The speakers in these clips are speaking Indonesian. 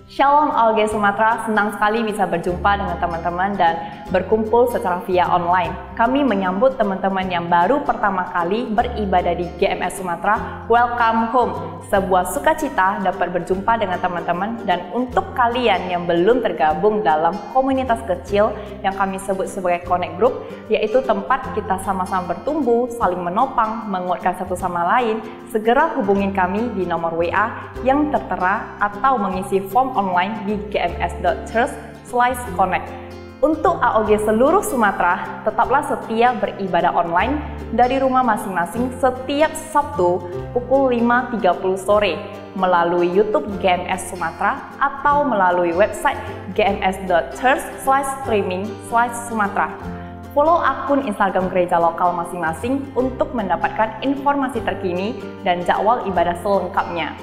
Shalom AOG Sumatera, senang sekali bisa berjumpa dengan teman-teman dan berkumpul secara via online. Kami menyambut teman-teman yang baru pertama kali beribadah di GMS Sumatera. Welcome home. Sebuah sukacita dapat berjumpa dengan teman-teman, dan untuk kalian yang belum tergabung dalam komunitas kecil yang kami sebut sebagai Connect Group, yaitu tempat kita sama-sama bertumbuh, saling menopang, menguatkan satu sama lain, segera hubungi kami di nomor WA yang tertera atau mengisi form online di gms.church/connect. Untuk AOG seluruh Sumatera, tetaplah setia beribadah online dari rumah masing-masing setiap Sabtu pukul 5.30 sore melalui YouTube GMS Sumatera atau melalui website gms.church/streaming/Sumatera. Follow akun Instagram gereja lokal masing-masing untuk mendapatkan informasi terkini dan jadwal ibadah selengkapnya.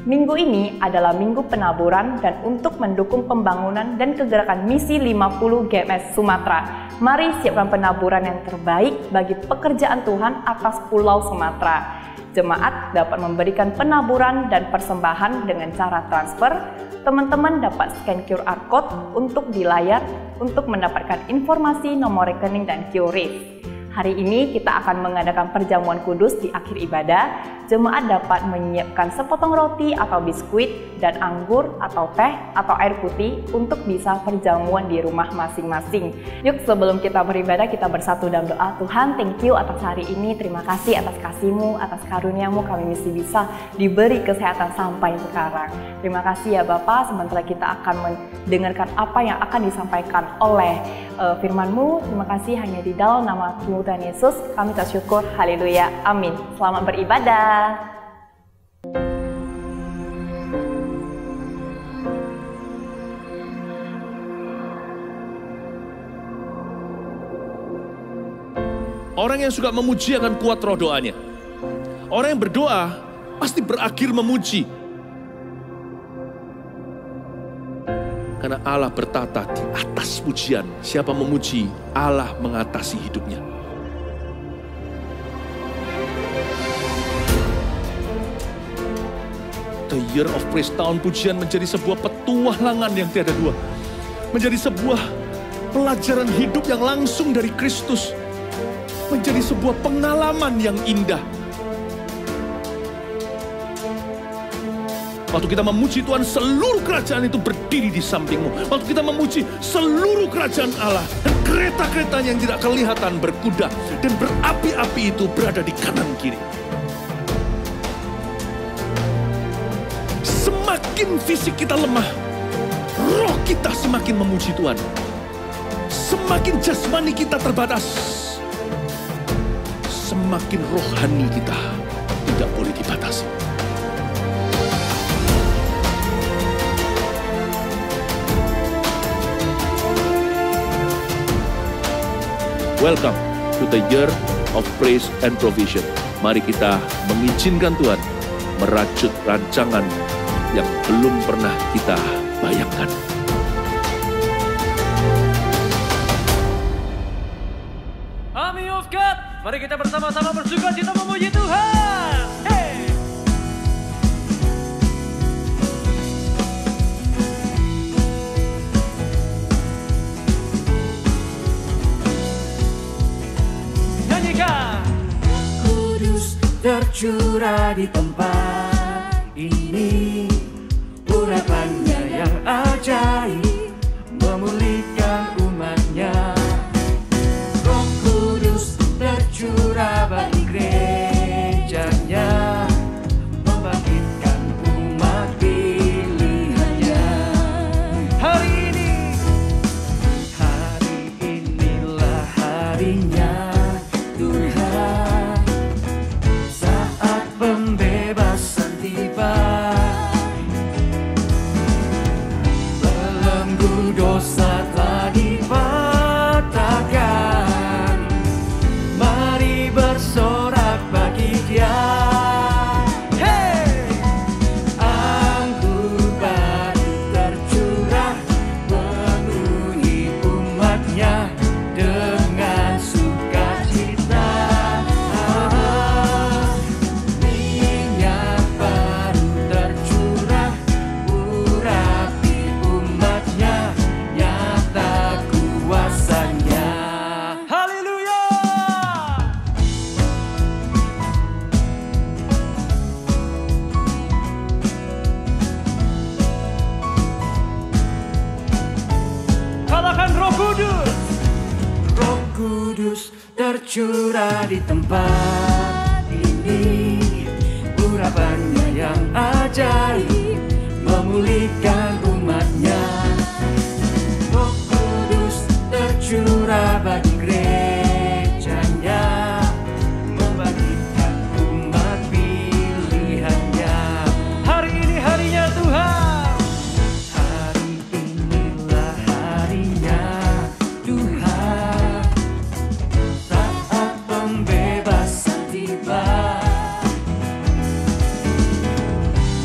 Minggu ini adalah minggu penaburan, dan untuk mendukung pembangunan dan kegerakan misi 50 GMS Sumatera, mari siapkan penaburan yang terbaik bagi pekerjaan Tuhan atas Pulau Sumatera. Jemaat dapat memberikan penaburan dan persembahan dengan cara transfer. Teman-teman dapat scan QR Code untuk di layar untuk mendapatkan informasi nomor rekening dan QRIS. Hari ini kita akan mengadakan perjamuan kudus di akhir ibadah. Jemaat dapat menyiapkan sepotong roti atau biskuit dan anggur atau teh atau air putih untuk bisa perjamuan di rumah masing-masing. Yuk, sebelum kita beribadah, kita bersatu dalam doa. Tuhan, thank you atas hari ini. Terima kasih atas kasih-Mu, atas karunia-Mu kami masih bisa diberi kesehatan sampai sekarang. Terima kasih ya Bapa, sementara kita akan mendengarkan apa yang akan disampaikan oleh firman-Mu. Terima kasih hanya di dalam nama Tuhan Yesus kami bersyukur. Haleluya. Amin. Selamat beribadah. Orang yang suka memuji akan kuat roh doanya. Orang yang berdoa pasti berakhir memuji. Karena Allah bertata di atas pujian. Siapa memuji, Allah mengatasi hidupnya. The Year of Praise, tahun pujian, menjadi sebuah petualangan yang tiada dua. Menjadi sebuah pelajaran hidup yang langsung dari Kristus. Menjadi sebuah pengalaman yang indah. Waktu kita memuji Tuhan, seluruh kerajaan itu berdiri di sampingmu. Waktu kita memuji, seluruh kerajaan Allah dan kereta-kereta yang tidak kelihatan berkuda dan berapi-api itu berada di kanan kiri. Semakin fisik kita lemah, roh kita semakin memuji Tuhan. Semakin jasmani kita terbatas, semakin rohani kita tidak boleh dibatasi. Welcome to the Year of Praise and Provision. Mari kita mengizinkan Tuhan merajut rancangan yang belum pernah kita bayangkan. Army of God, mari kita bersama-sama bersuka cita memuji Tuhan. Hey! Nyanyikan. Kudus tercurah di tempat ini, urapannya yang ajaib memulihkan umatnya. Roh Kudus tercurah bagi gerejanya, membangkitkan umat pilihannya. Hari inilah harinya Tuhan, saat pembebasan tiba. Belenggu dosa telah dipatahkan, mari bersorak bagi Dia. Hey! Anggur baru tercurah, penuhi umatnya dengan sukacita. Minyak baru tercurah, urapi tercurah di tempat ini, urapannya yang ajaib memulihkan umatnya. Roh Kudus tercurah bagi gerejanya, membagikan umat pilihannya. Hari ini harinya Tuhan. Hari inilah harinya Tuhan, saat pembebasan tiba.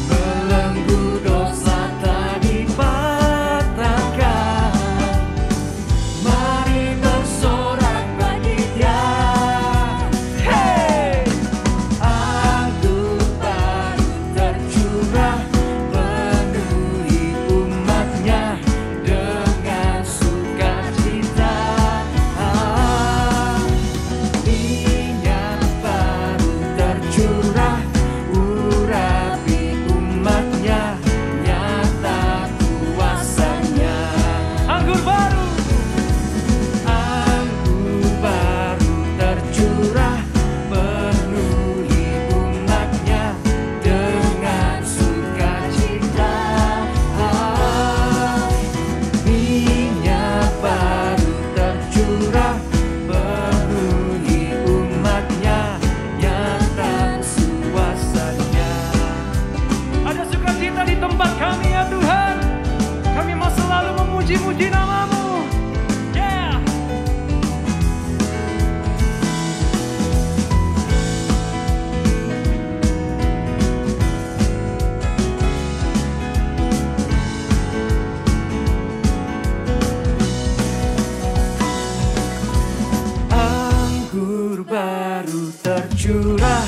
Belenggu dosa tak dipatahkan, mari bersorak bagi Dia. Hey! Anggur baru tercurah penuhi umatnya dengan sukacita. Minyak baru tercurah urapi umatnya, nyata kuasanya. Anggur baru. Anggur baru tercurah penuhi umatnya dengan sukacita. Minyak baru tercurah penuhi umatnya, nyata kuasanya. Ada sukacita di tempat kami ya Tuhan. Kami mau selalu memuji-muji nama-Mu. Yeah. Anggur baru tercurah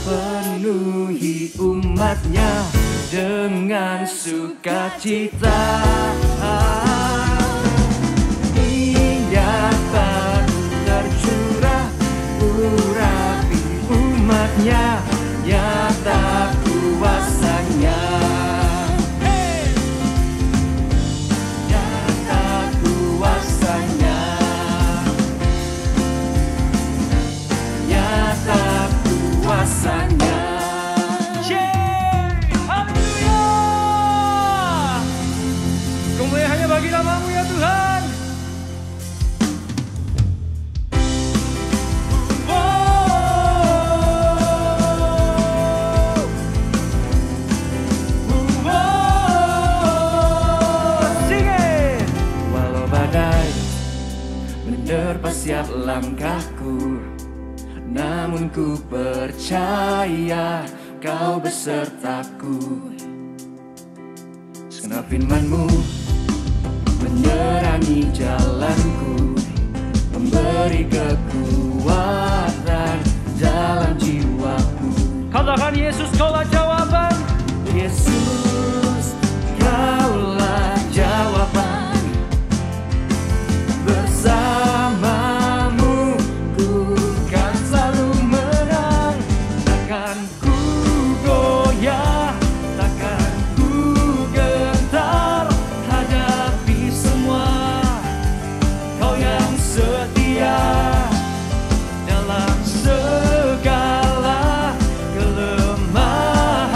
penuhi umatnya dengan sukacita. Minyak baru tercurah urapi umatnya, nyata kuasanya. Nyata kuasanya, nyata kuasanya. Haleluya. Kemuliaan hanya bagi nama-Mu ya Tuhan. Sing it. Walau badai menerpa setiap langkahku, namun ku percaya Kau besertaku. Segenap firman-Mu menerangi jalanku, memberi kekuatan dalam jiwaku. Katakan Yesus, Kaulah jawaban. Yesus, Kaulah jawaban. Bersamamu ku kan selalu menang. Takkan ku goyah, takkan ku gentar hadapi semua. Kau yang setia dalam segala kelemahan.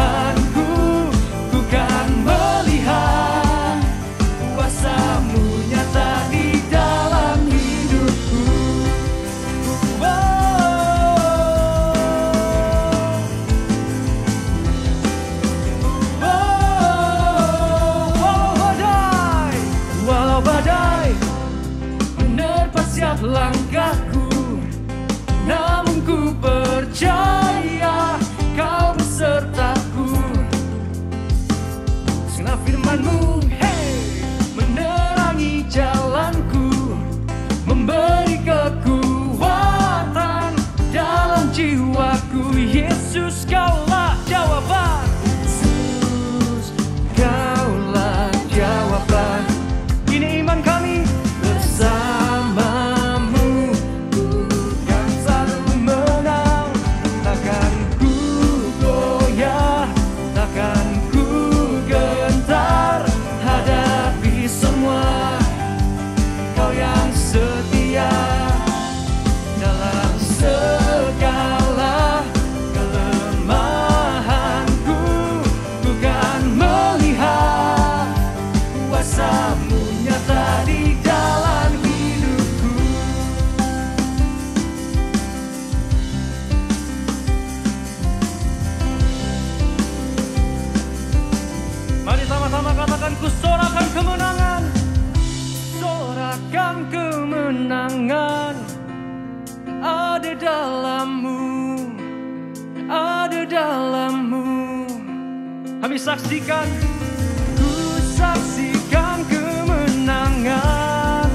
saksikan kemenangan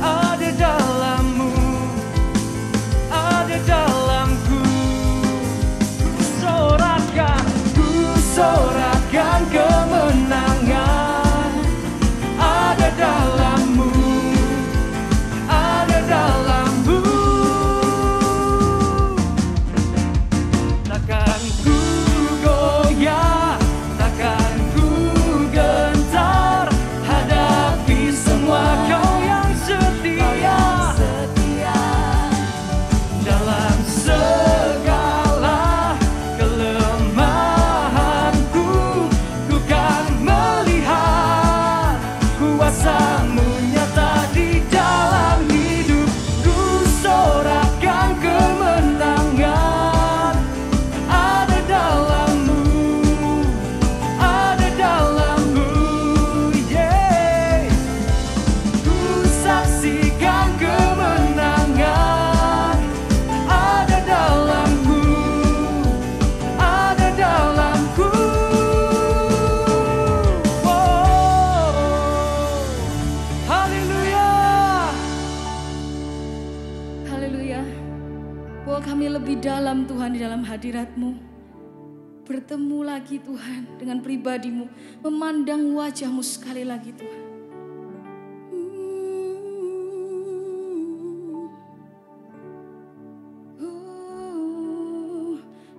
ada dalammu, ada dalamku. Ku sorakan kemenangan ada dalammu, ada dalammu. Takkan ku goyah, takkan ku gentar hadapi semua Kau yang setia. Dalam segala kelemahanku, ku kan melihat kuasa-Mu nyata di dalam hidup. Ku sorakan kemenangan ada dalammu, ada dalammu, yeah. Ku saksikan kemenangan ada dalamku, ada dalamku. Wow. Haleluya. Haleluya. Bahwa kami lebih dalam Tuhan di dalam hadirat-Mu. Bertemu lagi Tuhan dengan pribadi-Mu. Memandang wajah-Mu sekali lagi Tuhan.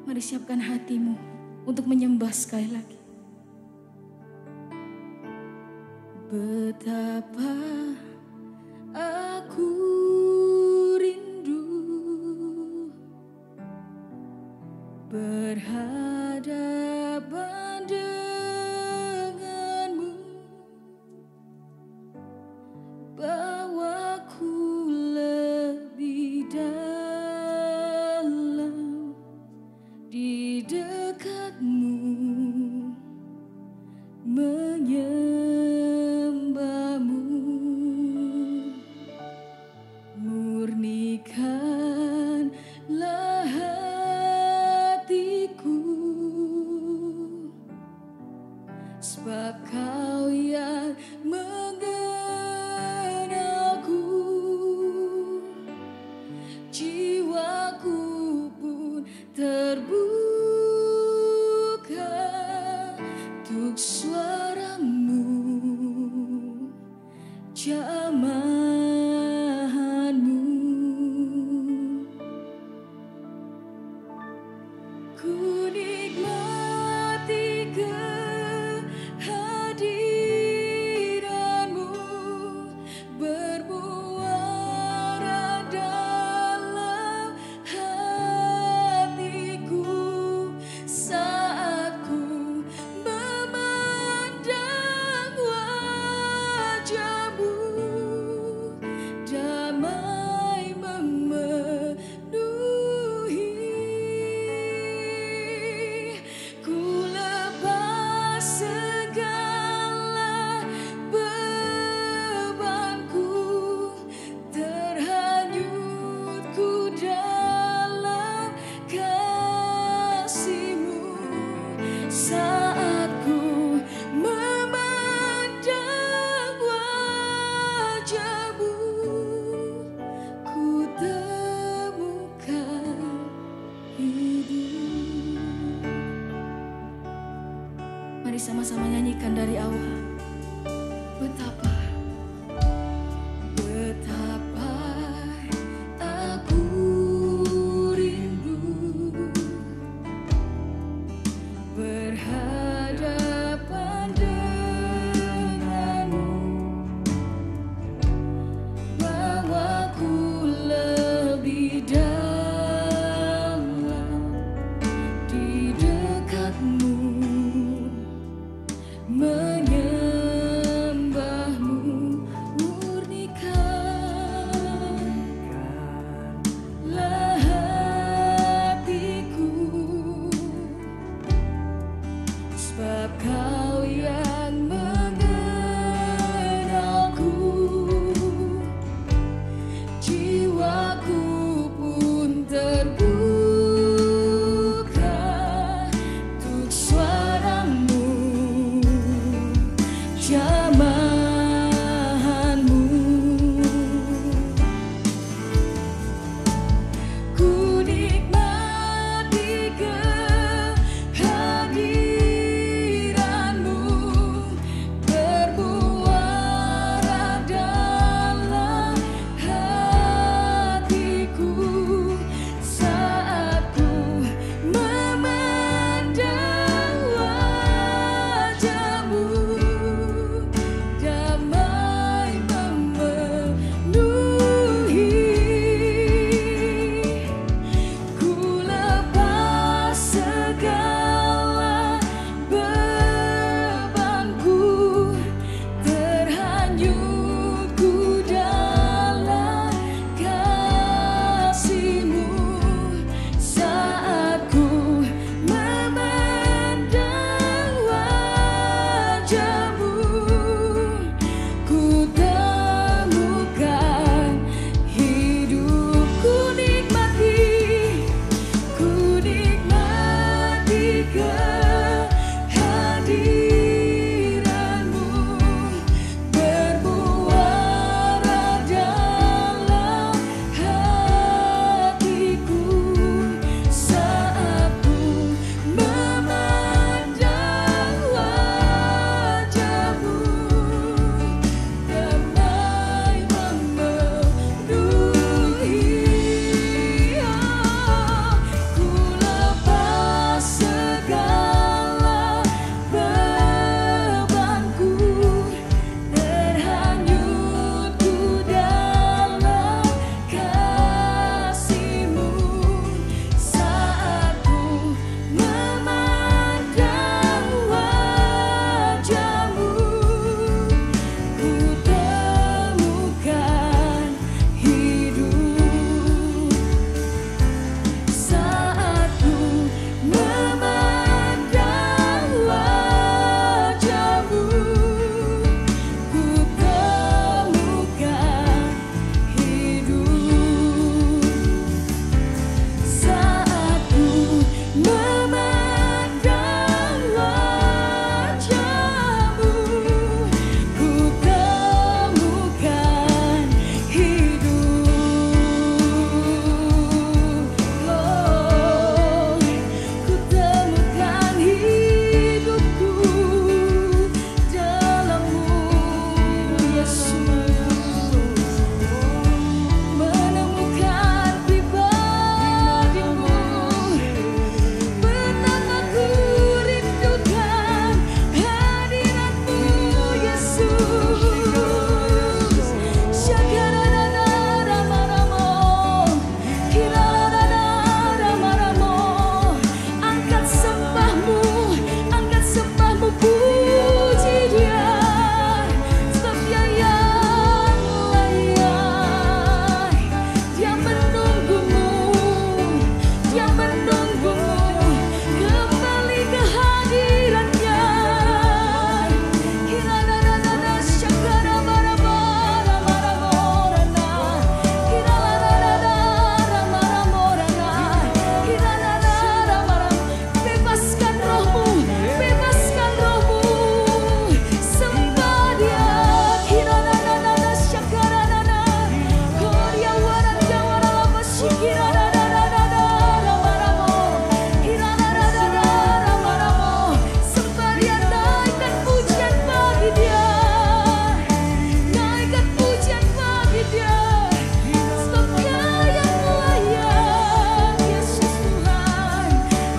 Mari siapkan hatimu untuk menyembah sekali lagi. Betapa aku rindu berhadapan denganmu, bawaku lebih dalam di dekatmu, menyembahmu. Murnikanlah hatiku, sebab Kau yang mengenalku. Jiwaku pun terbuka untuk suara-Mu, jamahan-Mu. Ku nikmati kehadiran-Mu, bermuara dalam hatiku saat ku memandang wajah-Mu. Damai memenuhi, ku lepas segala bebanku, terhanyut ku dalam kasih-Mu. Saat ku memandang wajah-Mu, ku temukan hidup. Mari sama-sama nyanyikan dari awal. Betapa aku rindu berhadapan denganmu, bawaku lebih dalam di dekatmu, menyembahmu. jamahanmu. Ku nikmati kehadiranmu, bermuara dalam hatiku saat ku memandang wajahmu. Damai memenuhi, ku lepas segala bebanku, terhanyut ku dalam kasih-Mu saat ku memandang wajah-Mu. Ku temukan hidupku, nikmati kehadiranmu, bermuara dalam hatiku saat ku memandang wajah-Mu. Damai memenuhi, ku lepas segala bebanku, terhanyut ku dalam kasih-Mu saat ku memandang wajah-Mu. Ku temukan hidup saat ku memandang wajah-Mu. Ku temukan hidup saat ku memandang wajah-Mu. Ku temukan hidup, oh, ku temukan hidupku dalam-Mu, Yesus. Menemukan pribadi-Mu, betapa ku rindukan hadirat-Mu, Yesus. Syakararararamo, kirarararamo. Angkat sembah-Mu, puji Dia, sebab Dia yang layak. Dia menunggu-Mu, kembali ke hadirat-Nya. Kirarararara, syakarabarabaramorana, kirararararamarana, kirarararamaram. Bebaskan roh-Mu, sembah Dia. Kirarararara, syakararara, koryawaradawaralama, shikirararararamaramo, kirararararamaramo. Sembah Dia, naikkan pujian bagi Dia, naikkan pujian bagi Dia, sebab Dia yang layak. Yesus Tuhan,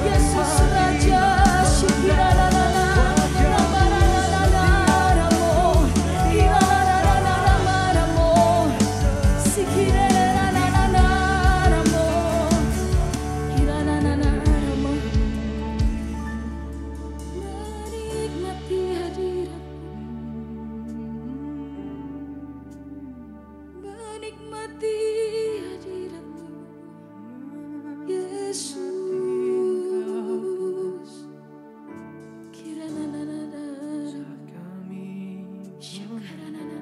Yesus Raja, shikirararara, ramararararamo, kirararararamaramo, sikirararararamo, kirararararamo. Menikmati hadirat-Mu, menikmati hadirat-Mu, Yesus. Kirarararara, syakarararara,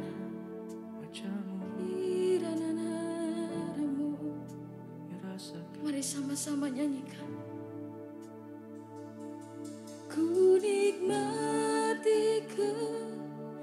kirarararamo. Mari sama-sama nyanyikan. Ku nikmati kehadirat-Mu,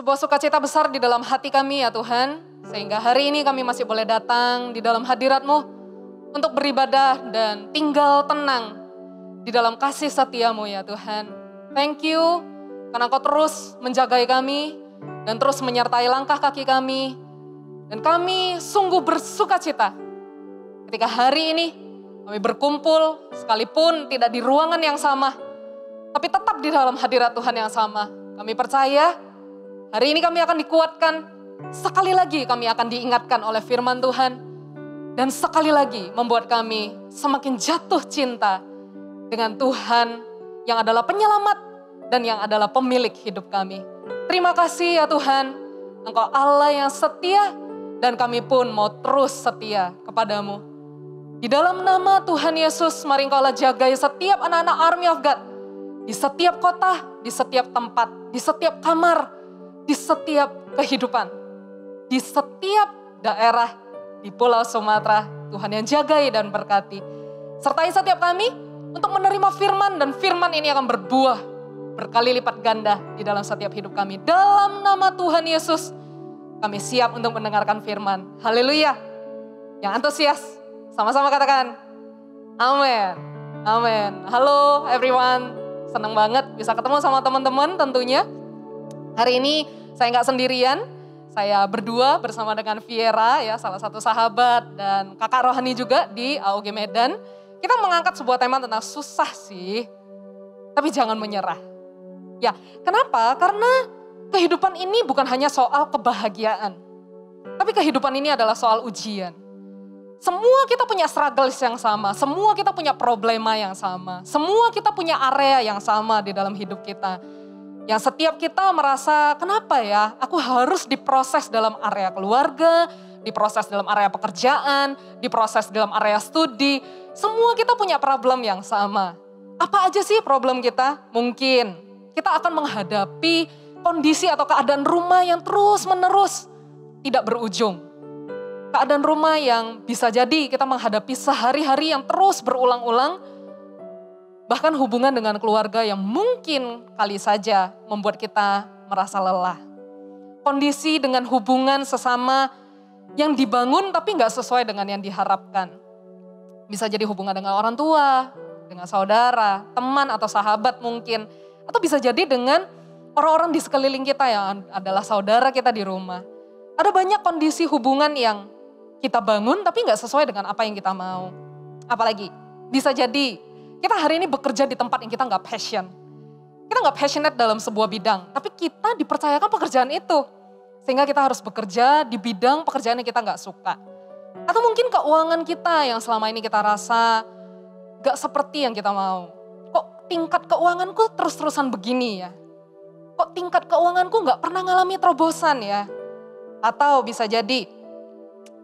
sebuah sukacita besar di dalam hati kami ya Tuhan. Sehingga hari ini kami masih boleh datang di dalam hadirat-Mu untuk beribadah dan tinggal tenang di dalam kasih setia-Mu ya Tuhan. Thank you karena Kau terus menjagai kami dan terus menyertai langkah kaki kami. Dan kami sungguh bersukacita ketika hari ini kami berkumpul sekalipun tidak di ruangan yang sama, tapi tetap di dalam hadirat Tuhan yang sama. Kami percaya hari ini kami akan dikuatkan, sekali lagi kami akan diingatkan oleh firman Tuhan, dan sekali lagi membuat kami semakin jatuh cinta dengan Tuhan yang adalah penyelamat dan yang adalah pemilik hidup kami. Terima kasih ya Tuhan, Engkau Allah yang setia dan kami pun mau terus setia kepadamu. Di dalam nama Tuhan Yesus, mari Engkau Allah jagai setiap anak-anak Army of God. Di setiap kota, di setiap tempat, di setiap kamar, di setiap kehidupan. Di setiap daerah di Pulau Sumatera, Tuhan yang jagai dan berkati. Sertai setiap kami untuk menerima firman dan firman ini akan berbuah berkali lipat ganda di dalam setiap hidup kami. Dalam nama Tuhan Yesus, kami siap untuk mendengarkan firman. Haleluya. Yang antusias, sama-sama katakan, amin. Amin. Halo everyone, senang banget bisa ketemu sama teman-teman tentunya. Hari ini saya nggak sendirian, saya berdua bersama dengan Viera, ya, salah satu sahabat dan kakak rohani juga di AOG Medan. Kita mengangkat sebuah tema tentang susah sih, tapi jangan menyerah. Ya, kenapa? Karena kehidupan ini bukan hanya soal kebahagiaan, tapi kehidupan ini adalah soal ujian. Semua kita punya struggles yang sama, semua kita punya problema yang sama, semua kita punya area yang sama di dalam hidup kita. Yang setiap kita merasa, kenapa ya aku harus diproses dalam area keluarga, diproses dalam area pekerjaan, diproses dalam area studi. Semua kita punya problem yang sama. Apa aja sih problem kita? Mungkin kita akan menghadapi kondisi atau keadaan rumah yang terus-menerus tidak berujung. Keadaan rumah yang bisa jadi kita menghadapi sehari-hari yang terus berulang-ulang. Bahkan hubungan dengan keluarga yang mungkin kali saja membuat kita merasa lelah. Kondisi dengan hubungan sesama yang dibangun tapi gak sesuai dengan yang diharapkan. Bisa jadi hubungan dengan orang tua, dengan saudara, teman atau sahabat mungkin. Atau bisa jadi dengan orang-orang di sekeliling kita yang adalah saudara kita di rumah. Ada banyak kondisi hubungan yang kita bangun tapi gak sesuai dengan apa yang kita mau. Apalagi bisa jadi kita hari ini bekerja di tempat yang kita gak passion. Kita gak passionate dalam sebuah bidang, tapi kita dipercayakan pekerjaan itu. Sehingga kita harus bekerja di bidang pekerjaan yang kita gak suka. Atau mungkin keuangan kita yang selama ini kita rasa gak seperti yang kita mau. Kok tingkat keuanganku terus-terusan begini ya? Kok tingkat keuanganku gak pernah ngalami terobosan ya? Atau bisa jadi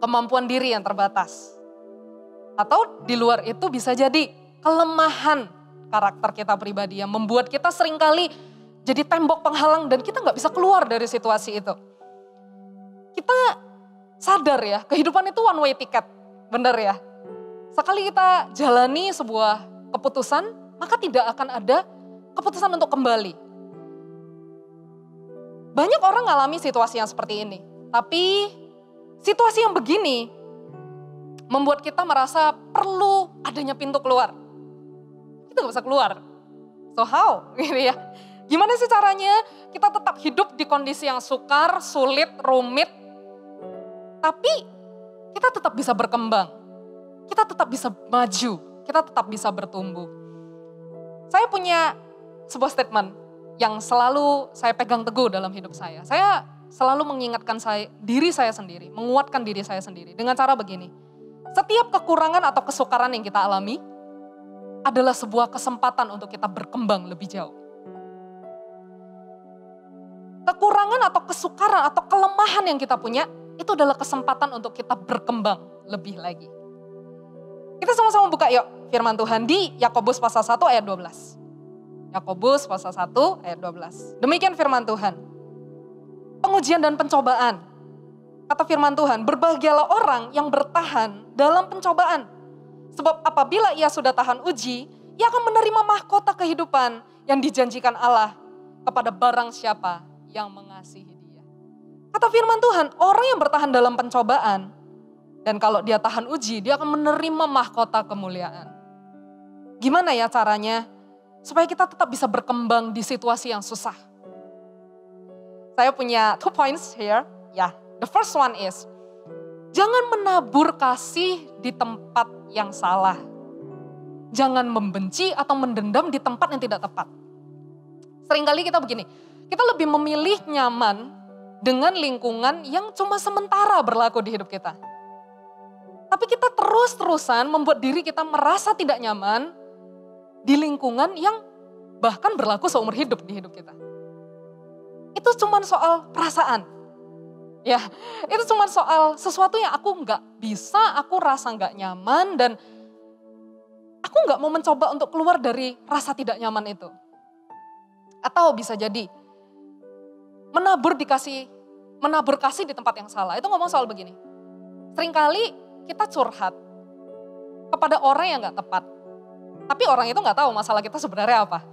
kemampuan diri yang terbatas. Atau di luar itu bisa jadi kelemahan karakter kita pribadi yang membuat kita seringkali jadi tembok penghalang dan kita gak bisa keluar dari situasi itu. Kita sadar ya, kehidupan itu one way ticket, benar ya. Sekali kita jalani sebuah keputusan, maka tidak akan ada keputusan untuk kembali. Banyak orang ngalami situasi yang seperti ini, tapi situasi yang begini membuat kita merasa perlu adanya pintu keluar. Kita gak bisa keluar. So how? Gitu ya. Gimana sih caranya kita tetap hidup di kondisi yang sukar, sulit, rumit, tapi kita tetap bisa berkembang. Kita tetap bisa maju. Kita tetap bisa bertumbuh. Saya punya sebuah statement yang selalu saya pegang teguh dalam hidup saya. Saya selalu mengingatkan diri saya sendiri, menguatkan diri saya sendiri dengan cara begini. Setiap kekurangan atau kesukaran yang kita alami adalah sebuah kesempatan untuk kita berkembang lebih jauh. Kekurangan atau kesukaran atau kelemahan yang kita punya itu adalah kesempatan untuk kita berkembang lebih lagi. Kita sama-sama buka yuk firman Tuhan di Yakobus pasal 1 ayat 12. Yakobus pasal 1 ayat 12. Demikian firman Tuhan. Pengujian dan pencobaan. Kata firman Tuhan, berbahagialah orang yang bertahan dalam pencobaan. Sebab apabila ia sudah tahan uji, ia akan menerima mahkota kehidupan yang dijanjikan Allah kepada barang siapa yang mengasihi dia. Kata firman Tuhan, orang yang bertahan dalam pencobaan, dan kalau dia tahan uji, dia akan menerima mahkota kemuliaan. Gimana ya caranya? Supaya kita tetap bisa berkembang di situasi yang susah. Saya punya 2 points here. Ya, the first one is, jangan menabur kasih di tempat yang salah. Jangan membenci atau mendendam di tempat yang tidak tepat. Seringkali kita begini, kita lebih memilih nyaman dengan lingkungan yang cuma sementara berlaku di hidup kita. Tapi kita terus-terusan membuat diri kita merasa tidak nyaman di lingkungan yang bahkan berlaku seumur hidup di hidup kita. Itu cuma soal perasaan. Ya, itu cuma soal sesuatu yang aku nggak bisa, aku rasa nggak nyaman, dan aku nggak mau mencoba untuk keluar dari rasa tidak nyaman itu. Atau bisa jadi menabur kasih di tempat yang salah. Itu ngomong soal begini. Seringkali kita curhat kepada orang yang nggak tepat. Tapi orang itu nggak tahu masalah kita sebenarnya apa.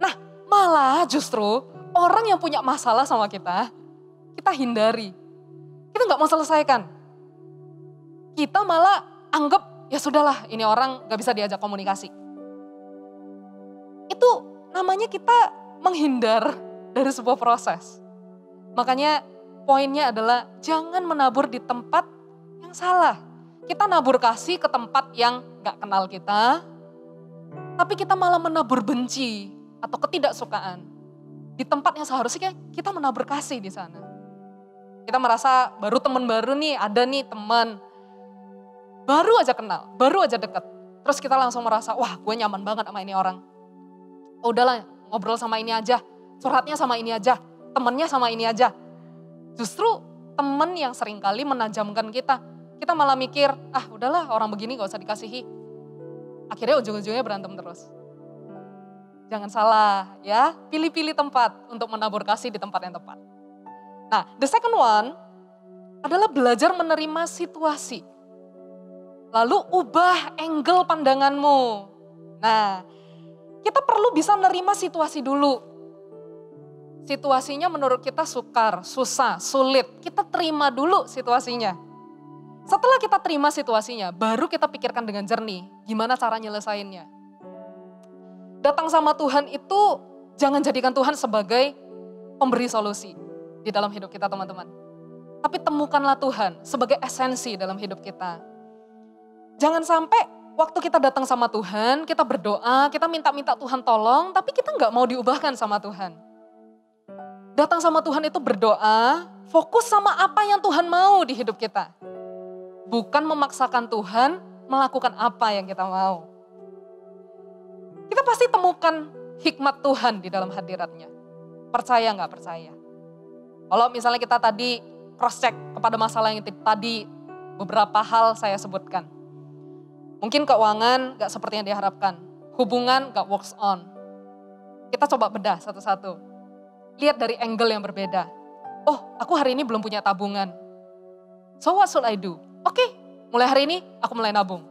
Nah, malah justru orang yang punya masalah sama kita hindari. Kita nggak mau selesaikan. Kita malah anggap, ya sudahlah, ini orang nggak bisa diajak komunikasi. Itu namanya kita menghindar dari sebuah proses. Makanya poinnya adalah jangan menabur di tempat yang salah. Kita nabur kasih ke tempat yang gak kenal kita, tapi kita malah menabur benci atau ketidaksukaan di tempat yang seharusnya kita menabur kasih di sana. Kita merasa baru teman baru nih, ada nih teman, baru aja kenal, baru aja deket. Terus kita langsung merasa, wah gue nyaman banget sama ini orang. Oh, udahlah, ngobrol sama ini aja, curhatnya sama ini aja, temennya sama ini aja. Justru temen yang seringkali menajamkan kita. Kita malah mikir, ah udahlah orang begini gak usah dikasihi. Akhirnya ujung-ujungnya berantem terus. Jangan salah ya, pilih-pilih tempat untuk menabur kasih di tempat yang tepat. Nah, the second one adalah belajar menerima situasi. Lalu ubah angle pandanganmu. Nah, kita perlu bisa menerima situasi dulu. Situasinya menurut kita sukar, susah, sulit. Kita terima dulu situasinya. Setelah kita terima situasinya, baru kita pikirkan dengan jernih. Gimana cara nyelesainnya. Datang sama Tuhan itu jangan jadikan Tuhan sebagai pemberi solusi di dalam hidup kita, teman-teman. Tapi temukanlah Tuhan sebagai esensi dalam hidup kita. Jangan sampai waktu kita datang sama Tuhan, kita berdoa, kita minta-minta Tuhan tolong, tapi kita nggak mau diubahkan sama Tuhan. Datang sama Tuhan itu berdoa, fokus sama apa yang Tuhan mau di hidup kita. Bukan memaksakan Tuhan melakukan apa yang kita mau. Kita pasti temukan hikmat Tuhan di dalam hadiratnya. Percaya nggak percaya? Kalau misalnya kita tadi cross check kepada masalah yang tadi beberapa hal saya sebutkan. Mungkin keuangan nggak seperti yang diharapkan. Hubungan nggak works on. Kita coba bedah satu-satu. Lihat dari angle yang berbeda. Oh, aku hari ini belum punya tabungan. So what should I do? Oke, mulai hari ini aku mulai nabung.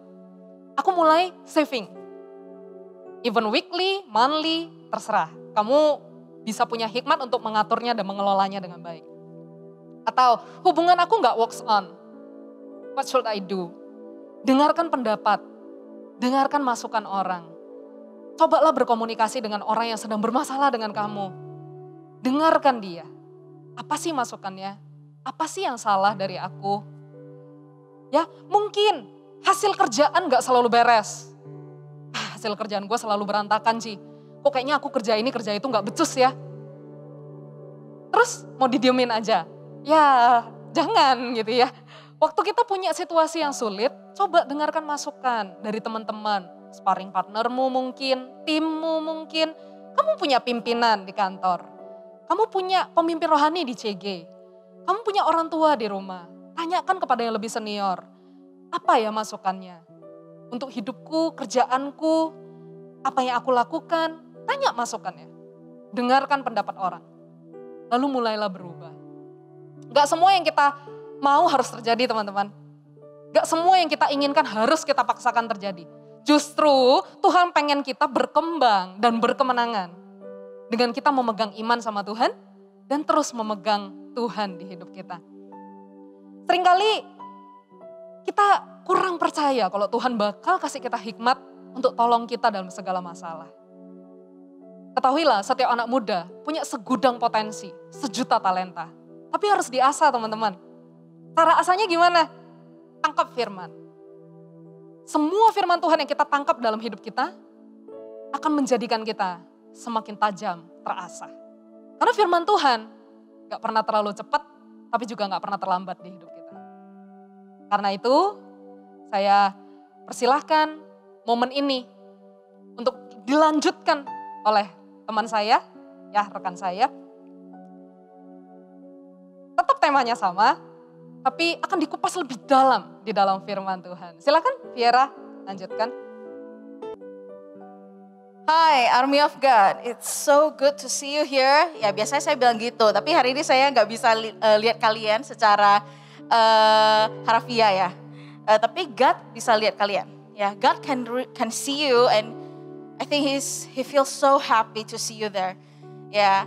Aku mulai saving. Even weekly, monthly, terserah. Kamu bisa punya hikmat untuk mengaturnya dan mengelolanya dengan baik. Atau hubungan aku gak works on. What should I do? Dengarkan pendapat. Dengarkan masukan orang. Cobalah berkomunikasi dengan orang yang sedang bermasalah dengan kamu. Dengarkan dia. Apa sih masukannya? Apa sih yang salah dari aku? Ya, mungkin hasil kerjaan gak selalu beres. Hasil kerjaan gue selalu berantakan sih. Kok kayaknya aku kerja ini, kerja itu gak becus ya. Terus mau didiemin aja. Ya, jangan gitu ya. Waktu kita punya situasi yang sulit, coba dengarkan masukan dari teman-teman. Sparring partnermu mungkin, timmu mungkin. Kamu punya pimpinan di kantor. Kamu punya pemimpin rohani di CG. Kamu punya orang tua di rumah. Tanyakan kepada yang lebih senior, apa ya masukannya? Untuk hidupku, kerjaanku, apa yang aku lakukan, tanya masukannya. Dengarkan pendapat orang. Lalu mulailah berubah. Gak semua yang kita mau harus terjadi, teman-teman. Gak semua yang kita inginkan harus kita paksakan terjadi. Justru Tuhan pengen kita berkembang dan berkemenangan. Dengan kita memegang iman sama Tuhan dan terus memegang Tuhan di hidup kita. Seringkali kita kurang percaya kalau Tuhan bakal kasih kita hikmat untuk tolong kita dalam segala masalah. Ketahuilah, setiap anak muda punya segudang potensi, sejuta talenta. Tapi harus diasah teman-teman. Cara asahnya gimana? Tangkap firman. Semua firman Tuhan yang kita tangkap dalam hidup kita akan menjadikan kita semakin tajam, terasah. Karena firman Tuhan gak pernah terlalu cepat, tapi juga gak pernah terlambat di hidup kita. Karena itu, saya persilahkan momen ini untuk dilanjutkan oleh teman saya, ya rekan saya. Tetap temanya sama, tapi akan dikupas lebih dalam di dalam firman Tuhan. Silakan Viera, lanjutkan. Hi, Army of God. It's so good to see you here. Ya biasanya saya bilang gitu, tapi hari ini saya nggak bisa lihat kalian secara harfiah ya. Tapi God bisa lihat kalian. Ya, God can see you and I think he feels so happy to see you there. Ya,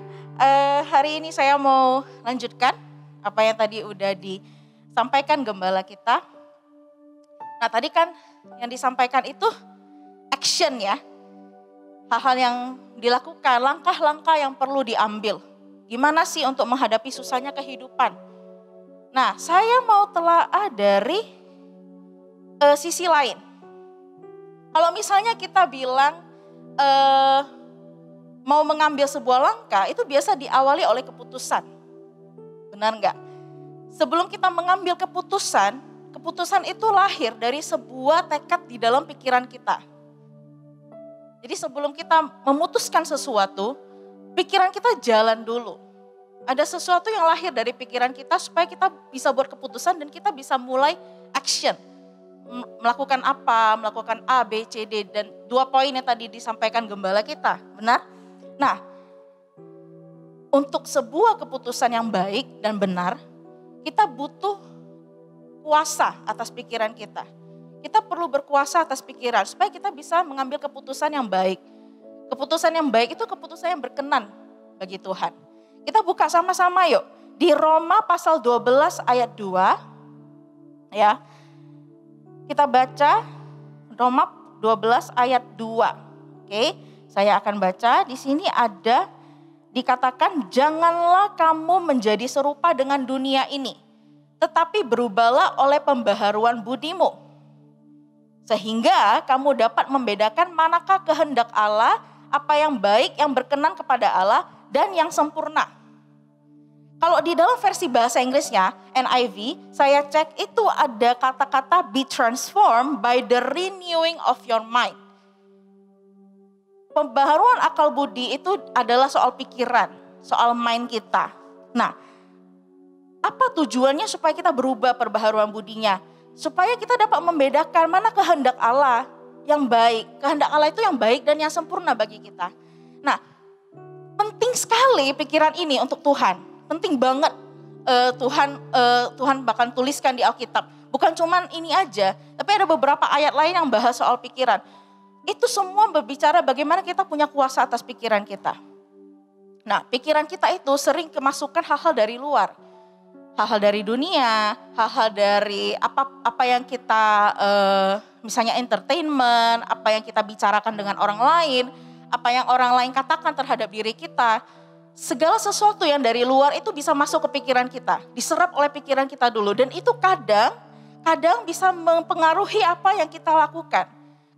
hari ini saya mau lanjutkan apa yang tadi udah disampaikan gembala kita. Nah tadi kan yang disampaikan itu action ya. Hal-hal yang dilakukan, langkah-langkah yang perlu diambil. Gimana sih untuk menghadapi susahnya kehidupan? Nah saya mau telaah dari sisi lain. Kalau misalnya kita bilang mau mengambil sebuah langkah itu biasa diawali oleh keputusan. Benar enggak? Sebelum kita mengambil keputusan itu lahir dari sebuah tekad di dalam pikiran kita. Jadi sebelum kita memutuskan sesuatu, pikiran kita jalan dulu. Ada sesuatu yang lahir dari pikiran kita supaya kita bisa buat keputusan dan kita bisa mulai action. Melakukan apa, melakukan A, B, C, D, dan 2 poin yang tadi disampaikan gembala kita, benar? Nah, untuk sebuah keputusan yang baik dan benar, kita butuh kuasa atas pikiran kita. Kita perlu berkuasa atas pikiran supaya kita bisa mengambil keputusan yang baik. Keputusan yang baik itu keputusan yang berkenan bagi Tuhan. Kita buka sama-sama yuk. Di Roma pasal 12 ayat 2. Ya. Kita baca Roma 12 ayat 2. Oke, saya akan baca. Di sini ada dikatakan, janganlah kamu menjadi serupa dengan dunia ini, tetapi berubahlah oleh pembaharuan budimu, sehingga kamu dapat membedakan manakah kehendak Allah, apa yang baik, yang berkenan kepada Allah, dan yang sempurna. Kalau di dalam versi bahasa Inggrisnya, NIV, saya cek itu ada kata-kata be transformed by the renewing of your mind. Pembaharuan akal budi itu adalah soal pikiran, soal mind kita. Nah, apa tujuannya supaya kita berubah perbaharuan budinya? Supaya kita dapat membedakan mana kehendak Allah yang baik. Kehendak Allah itu yang baik dan yang sempurna bagi kita. Nah, penting sekali pikiran ini untuk Tuhan. Penting banget Tuhan bahkan tuliskan di Alkitab. Bukan cuman ini aja, tapi ada beberapa ayat lain yang bahas soal pikiran. Itu semua berbicara bagaimana kita punya kuasa atas pikiran kita. Nah, pikiran kita itu sering kemasukan hal-hal dari luar. Hal-hal dari dunia, hal-hal dari apa yang kita, misalnya entertainment, apa yang kita bicarakan dengan orang lain, apa yang orang lain katakan terhadap diri kita. Segala sesuatu yang dari luar itu bisa masuk ke pikiran kita, diserap oleh pikiran kita dulu. Dan itu kadang bisa mempengaruhi apa yang kita lakukan.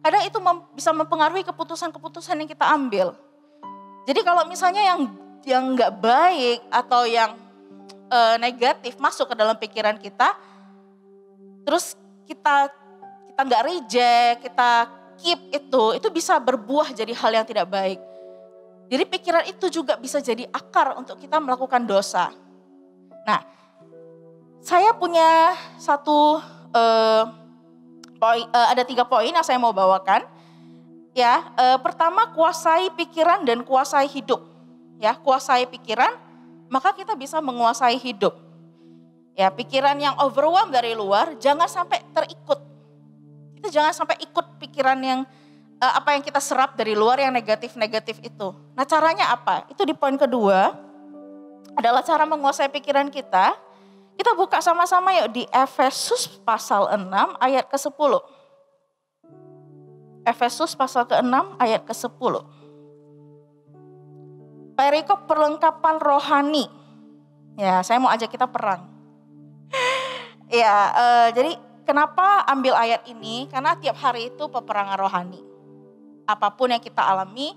Kadang itu bisa mempengaruhi keputusan-keputusan yang kita ambil. Jadi kalau misalnya yang nggak baik atau yang negatif masuk ke dalam pikiran kita, terus kita nggak reject, kita keep itu bisa berbuah jadi hal yang tidak baik. Jadi pikiran itu juga bisa jadi akar untuk kita melakukan dosa. Nah, saya punya ada 3 poin yang saya mau bawakan. Ya, pertama kuasai pikiran dan kuasai hidup. Ya, kuasai pikiran, maka kita bisa menguasai hidup. Ya, pikiran yang overwhelm dari luar jangan sampai terikut. Kita jangan sampai ikut pikiran yang apa yang kita serap dari luar yang negatif-negatif itu. Nah, caranya apa? Itu di poin kedua. adalah cara menguasai pikiran kita. Kita buka sama-sama yuk di Efesus pasal 6 ayat ke-10. Efesus pasal ke-6 ayat ke-10. Perikop perlengkapan rohani. Ya, saya mau ajak kita perang. Ya, jadi kenapa ambil ayat ini? Karena tiap hari itu peperangan rohani. Apapun yang kita alami,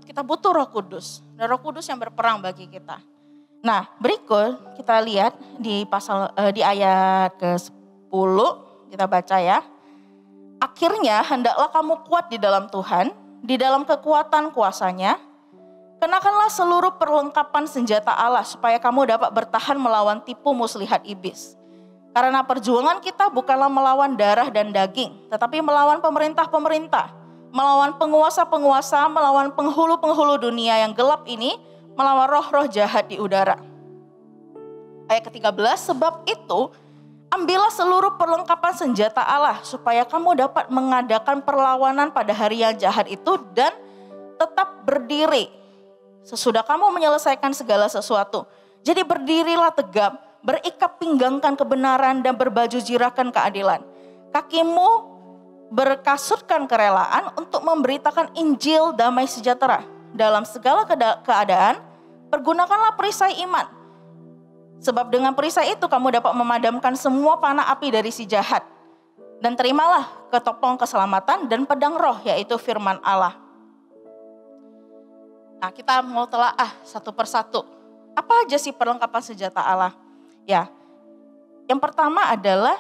kita butuh Roh Kudus. Dan Roh Kudus yang berperang bagi kita. Nah, berikut kita lihat di ayat ke-10, kita baca ya. Akhirnya hendaklah kamu kuat di dalam Tuhan, di dalam kekuatan kuasa-Nya. Kenakanlah seluruh perlengkapan senjata Allah supaya kamu dapat bertahan melawan tipu muslihat iblis. Karena perjuangan kita bukanlah melawan darah dan daging, tetapi melawan pemerintah-pemerintah, melawan penguasa-penguasa, melawan penghulu-penghulu dunia yang gelap ini, melawan roh-roh jahat di udara. Ayat ke-13, sebab itu ambillah seluruh perlengkapan senjata Allah supaya kamu dapat mengadakan perlawanan pada hari yang jahat itu dan tetap berdiri sesudah kamu menyelesaikan segala sesuatu. Jadi berdirilah tegap, berikat pinggangkan kebenaran dan berbaju jirakan keadilan. Kakimu berkasutkan kerelaan untuk memberitakan Injil damai sejahtera. Dalam segala keadaan, pergunakanlah perisai iman. Sebab dengan perisai itu kamu dapat memadamkan semua panah api dari si jahat. Dan terimalah ketopong keselamatan dan pedang roh, yaitu firman Allah. Nah, kita mau telaah satu persatu. Apa aja sih perlengkapan senjata Allah? Ya, yang pertama adalah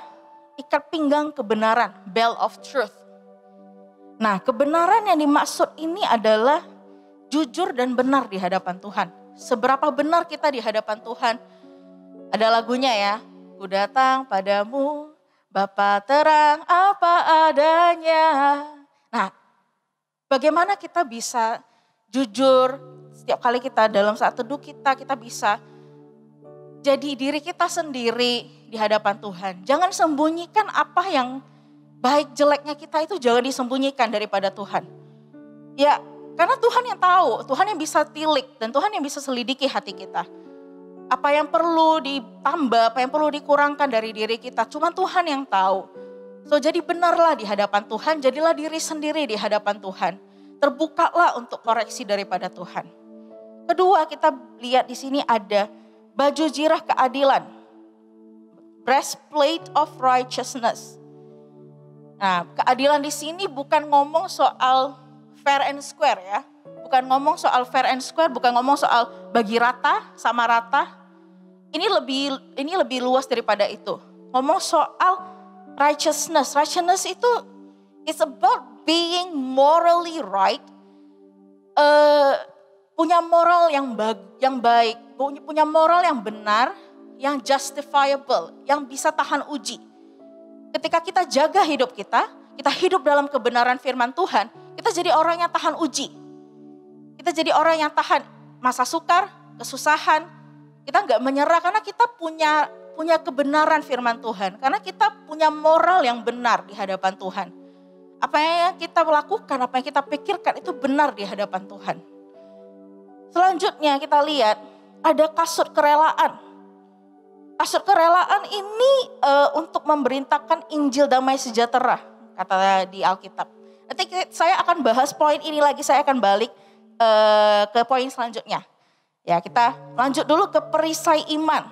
ikat pinggang kebenaran, belt of truth. Nah, kebenaran yang dimaksud ini adalah jujur dan benar di hadapan Tuhan. Seberapa benar kita di hadapan Tuhan? Ada lagunya ya. Ku datang padamu, Bapa terang apa adanya. Nah, bagaimana kita bisa jujur setiap kali kita dalam saat teduh kita bisa jadi diri kita sendiri di hadapan Tuhan. Jangan sembunyikan apa yang baik jeleknya kita itu, jangan disembunyikan daripada Tuhan. Ya, karena Tuhan yang tahu, Tuhan yang bisa tilik dan Tuhan yang bisa selidiki hati kita. Apa yang perlu ditambah, apa yang perlu dikurangkan dari diri kita, cuma Tuhan yang tahu. So jadi benarlah di hadapan Tuhan, jadilah diri sendiri di hadapan Tuhan. Terbukalah untuk koreksi daripada Tuhan. Kedua, kita lihat di sini ada baju jirah keadilan. Breastplate of righteousness. Nah, keadilan di sini bukan ngomong soal fair and square ya. Bukan ngomong soal fair and square, bukan ngomong soal bagi rata, sama rata. Ini lebih luas daripada itu. Ngomong soal righteousness. Righteousness itu is about being morally right. Punya moral yang baik, punya moral yang benar, yang justifiable, yang bisa tahan uji. Ketika kita jaga hidup kita hidup dalam kebenaran firman Tuhan, kita jadi orang yang tahan uji. Kita jadi orang yang tahan masa sukar, kesusahan. Kita enggak menyerah karena kita punya kebenaran firman Tuhan. Karena kita punya moral yang benar di hadapan Tuhan. Apa yang kita lakukan, apa yang kita pikirkan itu benar di hadapan Tuhan. Selanjutnya kita lihat ada kasut kerelaan. Kasut kerelaan ini untuk memberitakan Injil damai sejahtera, kata di Alkitab. Nanti saya akan bahas poin ini lagi, saya akan balik ke poin selanjutnya. Ya, kita lanjut dulu ke perisai iman.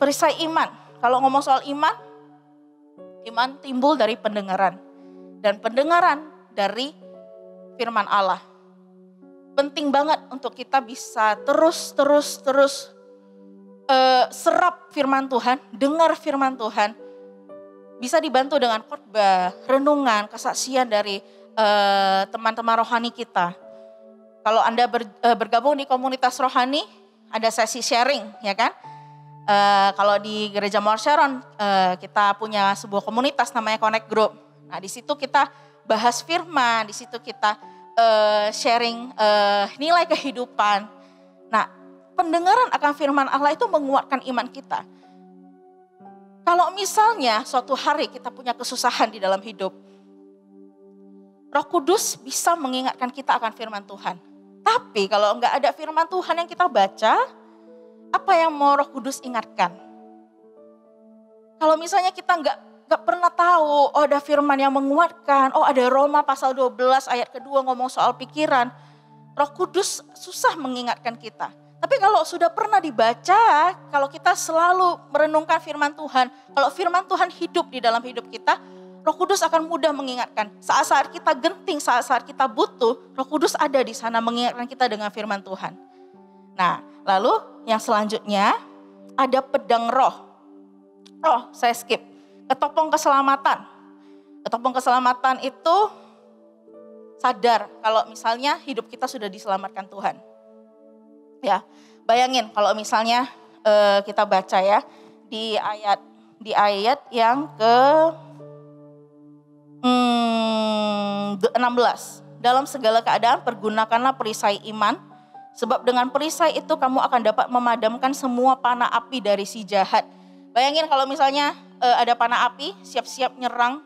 Perisai iman, kalau ngomong soal iman timbul dari pendengaran. Dan pendengaran dari firman Allah. Penting banget untuk kita bisa terus serap firman Tuhan, dengar firman Tuhan. Bisa dibantu dengan khotbah, renungan, kesaksian dari teman-teman rohani kita. Kalau Anda bergabung di komunitas rohani, ada sesi sharing, ya kan? Kalau di Gereja Mawar Sharon, kita punya sebuah komunitas namanya Connect Group. Nah, di situ kita bahas firman, di situ kita sharing nilai kehidupan. Nah, pendengaran akan firman Allah itu menguatkan iman kita. Kalau misalnya suatu hari kita punya kesusahan di dalam hidup, Roh Kudus bisa mengingatkan kita akan firman Tuhan. Tapi kalau enggak ada firman Tuhan yang kita baca, apa yang mau Roh Kudus ingatkan? Kalau misalnya kita enggak pernah tahu, oh ada firman yang menguatkan, oh ada Roma pasal 12 ayat kedua ngomong soal pikiran, Roh Kudus susah mengingatkan kita. Tapi kalau sudah pernah dibaca, kalau kita selalu merenungkan firman Tuhan, kalau firman Tuhan hidup di dalam hidup kita, Roh Kudus akan mudah mengingatkan. Saat-saat kita genting, saat-saat kita butuh, Roh Kudus ada di sana mengingatkan kita dengan firman Tuhan. Nah, lalu yang selanjutnya ada pedang roh. Oh, saya skip. Ketopong keselamatan. Ketopong keselamatan itu sadar kalau misalnya hidup kita sudah diselamatkan Tuhan. Ya, bayangin kalau misalnya kita baca ya di ayat yang ke 16. Dalam segala keadaan pergunakanlah perisai iman, sebab dengan perisai itu kamu akan dapat memadamkan semua panah api dari si jahat. Bayangin kalau misalnya ada panah api siap-siap nyerang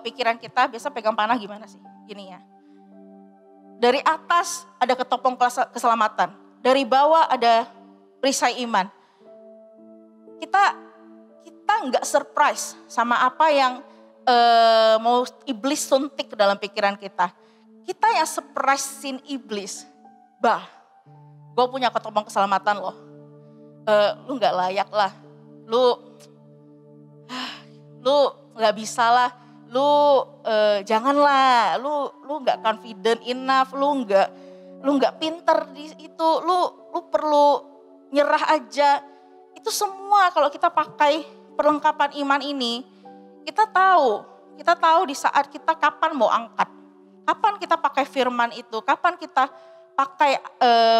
pikiran kita, biasa pegang panah gimana sih? Gini ya. Dari atas ada ketopong keselamatan, dari bawah ada perisai iman. Kita nggak surprise sama apa yang mau iblis suntik ke dalam pikiran kita. Kita yang surprisein iblis. Bah, gue punya ketopong keselamatan loh. Lu nggak layak lah. Lu nggak bisa lah. Lu janganlah. Lu nggak confident enough. Lu nggak pinter di itu. Lu perlu nyerah aja. Itu semua kalau kita pakai perlengkapan iman ini, kita tahu di saat kita kapan mau angkat. Kapan kita pakai firman itu, kapan kita pakai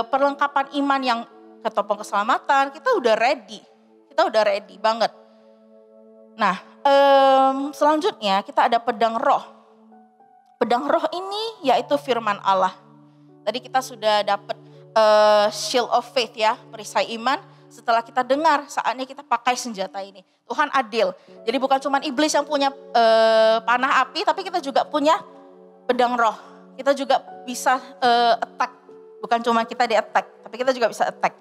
perlengkapan iman yang ketopong keselamatan, kita udah ready banget. Nah, selanjutnya kita ada pedang roh. Pedang roh ini yaitu firman Allah. Tadi kita sudah dapat shield of faith ya, perisai iman. Setelah kita dengar, saatnya kita pakai senjata ini. Tuhan adil. Jadi bukan cuma iblis yang punya panah api, tapi kita juga punya pedang roh. Kita juga bisa attack. Bukan cuma kita di attack, tapi kita juga bisa attack.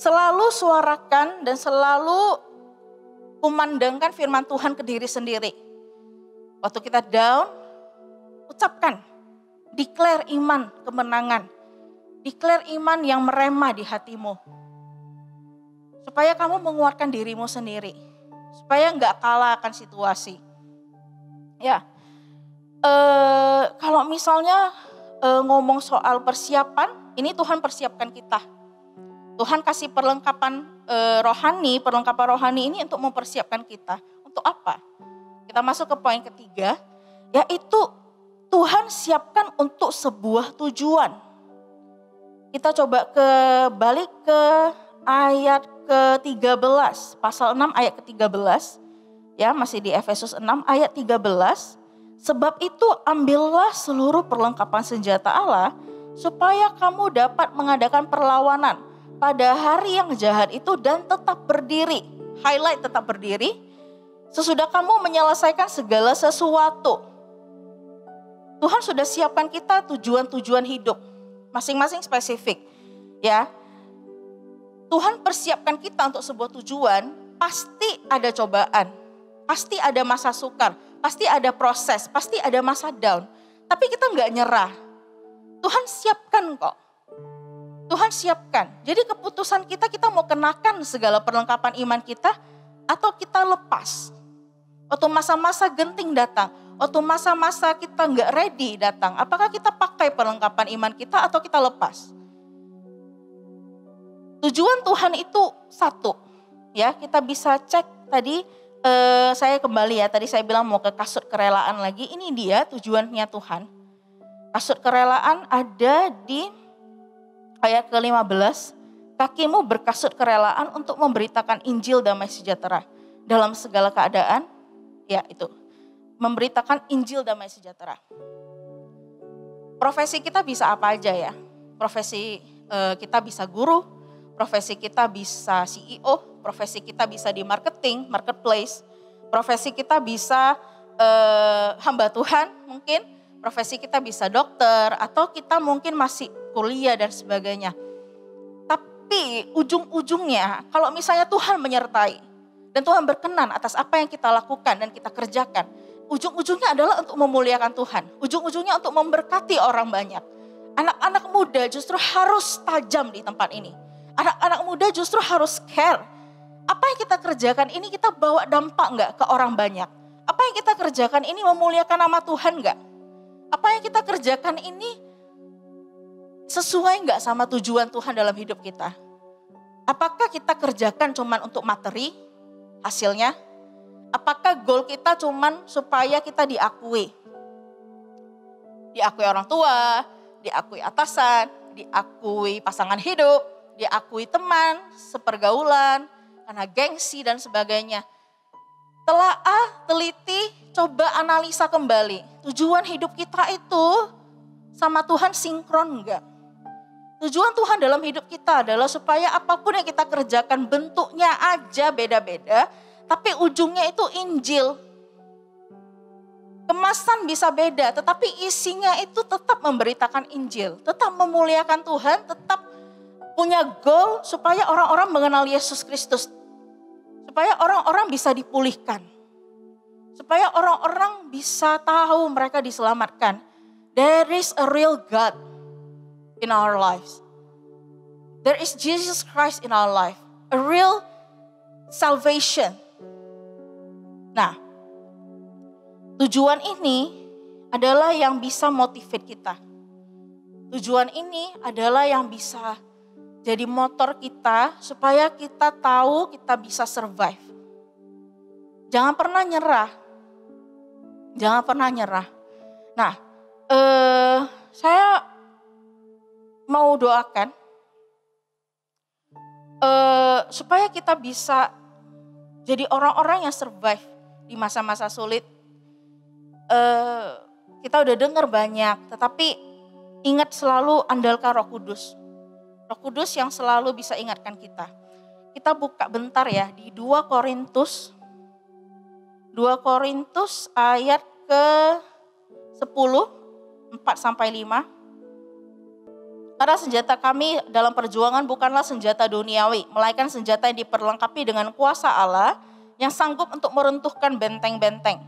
Selalu suarakan dan selalu kumandangkan firman Tuhan ke diri sendiri. Waktu kita down, ucapkan. Declare iman kemenangan. Declare iman yang meremah di hatimu. Supaya kamu menguatkan dirimu sendiri. Supaya enggak kalah akan situasi. Ya, kalau misalnya ngomong soal persiapan, ini Tuhan persiapkan kita. Tuhan kasih perlengkapan rohani ini untuk mempersiapkan kita. Untuk apa? Kita masuk ke poin ketiga, yaitu Tuhan siapkan untuk sebuah tujuan. Kita coba balik ke ayat ke-13, pasal 6 ayat ke-13. Ya, masih di Efesus 6 ayat 13. Sebab itu ambillah seluruh perlengkapan senjata Allah supaya kamu dapat mengadakan perlawanan pada hari yang jahat itu dan tetap berdiri. Highlight tetap berdiri. Sesudah kamu menyelesaikan segala sesuatu. Tuhan sudah siapkan kita tujuan-tujuan hidup. Masing-masing spesifik. Ya. Tuhan persiapkan kita untuk sebuah tujuan, pasti ada cobaan, pasti ada masa sukar, pasti ada proses, pasti ada masa down. Tapi kita nggak nyerah. Tuhan siapkan kok. Tuhan siapkan. Jadi keputusan kita mau kenakan segala perlengkapan iman kita atau kita lepas. Waktu masa-masa genting datang, waktu masa-masa kita nggak ready datang, apakah kita pakai perlengkapan iman kita atau kita lepas? Tujuan Tuhan itu satu, ya kita bisa cek tadi saya kembali ya, tadi saya bilang mau ke kasut kerelaan lagi, ini dia tujuannya Tuhan. Kasut kerelaan ada di ayat ke-15, kakimu berkasut kerelaan untuk memberitakan Injil damai sejahtera dalam segala keadaan, ya itu, memberitakan Injil damai sejahtera. Profesi kita bisa apa aja ya, profesi kita bisa guru, profesi kita bisa CEO, profesi kita bisa di marketing, marketplace, profesi kita bisa hamba Tuhan mungkin, profesi kita bisa dokter, atau kita mungkin masih kuliah dan sebagainya. Tapi ujung-ujungnya kalau misalnya Tuhan menyertai dan Tuhan berkenan atas apa yang kita lakukan dan kita kerjakan, ujung-ujungnya adalah untuk memuliakan Tuhan. Ujung-ujungnya untuk memberkati orang banyak. Anak-anak muda justru harus tajam di tempat ini. Anak-anak muda justru harus care. Apa yang kita kerjakan ini kita bawa dampak enggak ke orang banyak? Apa yang kita kerjakan ini memuliakan nama Tuhan enggak? Apa yang kita kerjakan ini sesuai enggak sama tujuan Tuhan dalam hidup kita? Apakah kita kerjakan cuman untuk materi hasilnya? Apakah goal kita cuman supaya kita diakui? Diakui orang tua, diakui atasan, diakui pasangan hidup, diakui teman, sepergaulan, karena gengsi dan sebagainya. Telaah, teliti, coba analisa kembali. Tujuan hidup kita itu sama Tuhan sinkron enggak? Tujuan Tuhan dalam hidup kita adalah supaya apapun yang kita kerjakan bentuknya aja beda-beda, tapi ujungnya itu Injil. Kemasan bisa beda, tetapi isinya itu tetap memberitakan Injil. Tetap memuliakan Tuhan, tetap punya goal supaya orang-orang mengenal Yesus Kristus. Supaya orang-orang bisa dipulihkan. Supaya orang-orang bisa tahu mereka diselamatkan. There is a real God in our lives. There is Jesus Christ in our life. A real salvation. Nah, tujuan ini adalah yang bisa motivate kita. Tujuan ini adalah yang bisa jadi motor kita supaya kita tahu kita bisa survive. Jangan pernah nyerah. Jangan pernah nyerah. Nah, saya mau doakan supaya kita bisa jadi orang-orang yang survive di masa-masa sulit. Kita udah dengar banyak, tetapi ingat selalu andalkan Roh Kudus. Roh Kudus yang selalu bisa ingatkan kita. Kita buka bentar ya di 2 Korintus. 2 Korintus ayat ke-10, 4-5. Karena senjata kami dalam perjuangan bukanlah senjata duniawi, melainkan senjata yang diperlengkapi dengan kuasa Allah yang sanggup untuk meruntuhkan benteng-benteng.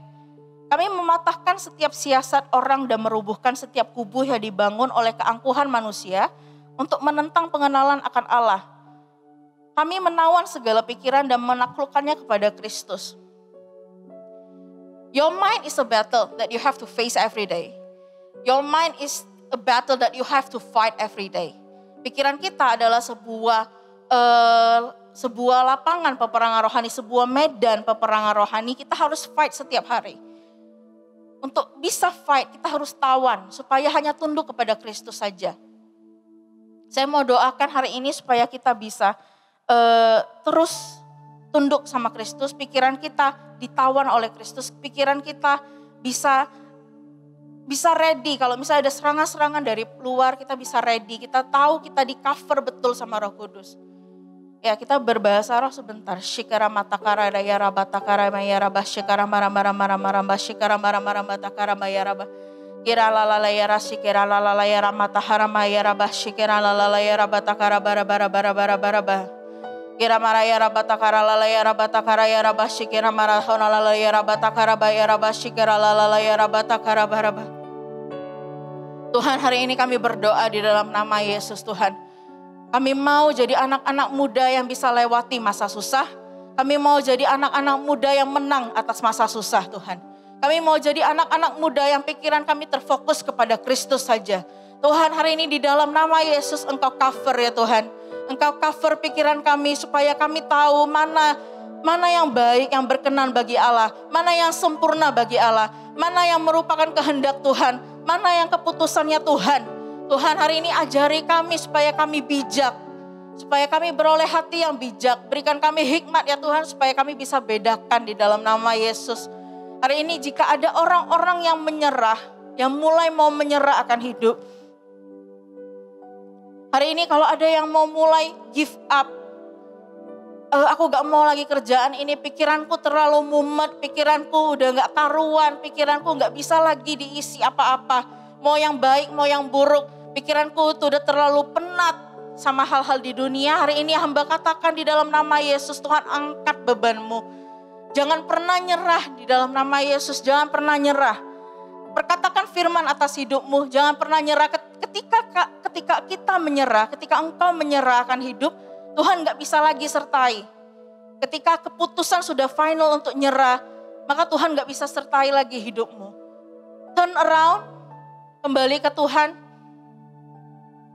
Kami mematahkan setiap siasat orang dan merubuhkan setiap kubu yang dibangun oleh keangkuhan manusia untuk menentang pengenalan akan Allah. Kami menawan segala pikiran dan menaklukkannya kepada Kristus. Your mind is a battle that you have to face every day. Your mind is a battle that you have to fight every day. Pikiran kita adalah sebuah lapangan peperangan rohani, sebuah medan peperangan rohani. Kita harus fight setiap hari. Untuk bisa fight, kita harus tawan supaya hanya tunduk kepada Kristus saja. Saya mau doakan hari ini supaya kita bisa terus tunduk sama Kristus. Pikiran kita ditawan oleh Kristus. Pikiran kita bisa ready. Kalau misalnya ada serangan-serangan dari luar, kita bisa ready. Kita tahu kita di cover betul sama Roh Kudus. Ya, kita berbahasa roh sebentar. Shikara matakara daya rabatakara maya rabah shikara mara shikara mara matakara maya rabah. Kira lala ya rasikira lala ya ramatahara maya rabah shikira lala ya rabatakara bara. Kira maraya rabatakara lala ya rabatakara ya rabah shikira marahona lala ya rabatakara baya rabah shikira lala ya rabatakara bara. Tuhan, hari ini kami berdoa di dalam nama Yesus Tuhan. Kami mau jadi anak-anak muda yang bisa lewati masa susah. Kami mau jadi anak-anak muda yang menang atas masa susah Tuhan. Kami mau jadi anak-anak muda yang pikiran kami terfokus kepada Kristus saja. Tuhan, hari ini di dalam nama Yesus Engkau cover ya Tuhan. Engkau cover pikiran kami supaya kami tahu mana yang baik, yang berkenan bagi Allah. Mana yang sempurna bagi Allah. Mana yang merupakan kehendak Tuhan. Mana yang keputusannya Tuhan. Tuhan, hari ini ajari kami supaya kami bijak. Supaya kami beroleh hati yang bijak. Berikan kami hikmat ya Tuhan supaya kami bisa bedakan di dalam nama Yesus. Hari ini jika ada orang-orang yang menyerah, yang mulai mau menyerah akan hidup. Hari ini kalau ada yang mau mulai give up. Aku gak mau lagi kerjaan ini, pikiranku terlalu mumet, pikiranku udah gak karuan, pikiranku gak bisa lagi diisi apa-apa. Mau yang baik, mau yang buruk, pikiranku tuh udah terlalu penat sama hal-hal di dunia. Hari ini hamba katakan di dalam nama Yesus, Tuhan angkat bebanmu. Jangan pernah nyerah di dalam nama Yesus, jangan pernah nyerah. Perkatakan firman atas hidupmu, jangan pernah nyerah. Ketika kita menyerah, ketika engkau menyerahkan hidup, Tuhan gak bisa lagi sertai. Ketika keputusan sudah final untuk nyerah, maka Tuhan gak bisa sertai lagi hidupmu. Turn around, kembali ke Tuhan.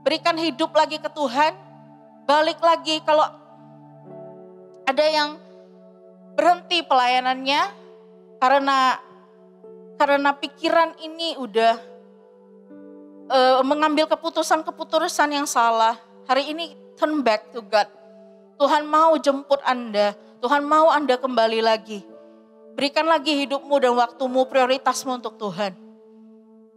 Berikan hidup lagi ke Tuhan. Balik lagi, kalau ada yang berhenti pelayanannya karena pikiran ini udah mengambil keputusan yang salah. Hari ini turn back to God. Tuhan mau jemput Anda. Tuhan mau Anda kembali lagi. Berikan lagi hidupmu dan waktumu, prioritasmu untuk Tuhan.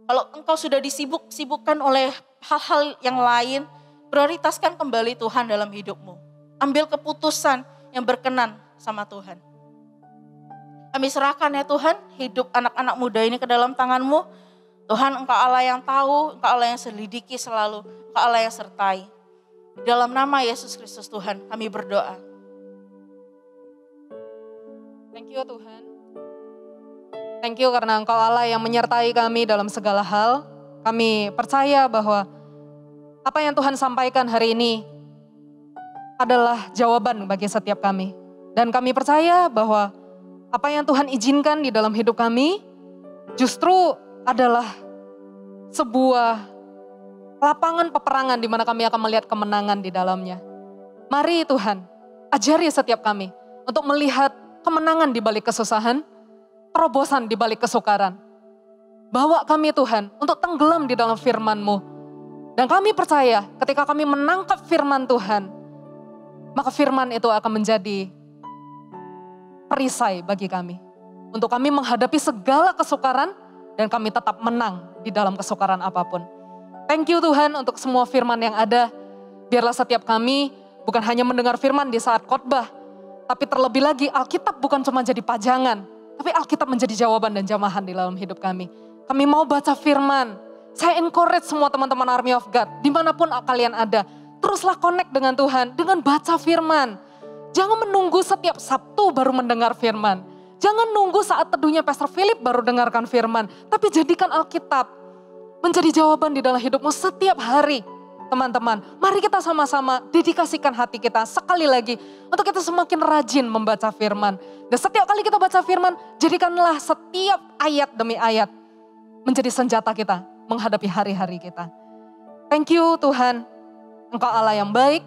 Kalau engkau sudah disibukkan oleh hal-hal yang lain, prioritaskan kembali Tuhan dalam hidupmu. Ambil keputusan yang berkenan sama Tuhan. Kami serahkan ya Tuhan, hidup anak-anak muda ini ke dalam tangan-Mu. Tuhan, Engkau Allah yang tahu, Engkau Allah yang selidiki selalu, Engkau Allah yang sertai. Di dalam nama Yesus Kristus Tuhan, kami berdoa. Thank you Tuhan. Thank you karena Engkau Allah yang menyertai kami dalam segala hal. Kami percaya bahwa apa yang Tuhan sampaikan hari ini adalah jawaban bagi setiap kami. Dan kami percaya bahwa apa yang Tuhan izinkan di dalam hidup kami justru adalah sebuah lapangan peperangan di mana kami akan melihat kemenangan di dalamnya. Mari Tuhan, ajari setiap kami untuk melihat kemenangan di balik kesusahan, terobosan di balik kesukaran. Bawa kami Tuhan untuk tenggelam di dalam firman-Mu. Dan kami percaya ketika kami menangkap firman Tuhan, maka firman itu akan menjadi perisai bagi kami. Untuk kami menghadapi segala kesukaran dan kami tetap menang di dalam kesukaran apapun. Thank you Tuhan untuk semua firman yang ada. Biarlah setiap kami bukan hanya mendengar firman di saat khotbah, tapi terlebih lagi Alkitab bukan cuma jadi pajangan, tapi Alkitab menjadi jawaban dan jamahan di dalam hidup kami. Kami mau baca firman. Saya encourage semua teman-teman Army of God, dimanapun kalian ada, teruslah connect dengan Tuhan, dengan baca firman. Jangan menunggu setiap Sabtu baru mendengar firman. Jangan nunggu saat teduhnya Pastor Philip baru dengarkan firman, tapi jadikan Alkitab menjadi jawaban di dalam hidupmu setiap hari. Teman-teman, mari kita sama-sama dedikasikan hati kita sekali lagi untuk kita semakin rajin membaca firman. Dan setiap kali kita baca firman, jadikanlah setiap ayat demi ayat menjadi senjata kita menghadapi hari-hari kita. Thank you Tuhan, Engkau Allah yang baik,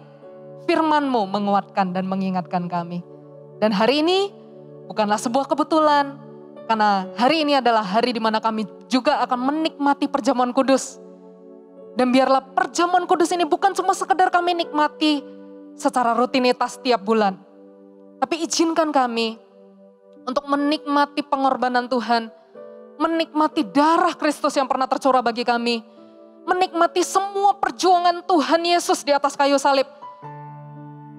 firman-Mu menguatkan dan mengingatkan kami. Dan hari ini bukanlah sebuah kebetulan, karena hari ini adalah hari di mana kami juga akan menikmati perjamuan kudus. Dan biarlah perjamuan kudus ini bukan cuma sekedar kami nikmati secara rutinitas tiap bulan. Tapi izinkan kami untuk menikmati pengorbanan Tuhan. Menikmati darah Kristus yang pernah tercurah bagi kami. Menikmati semua perjuangan Tuhan Yesus di atas kayu salib.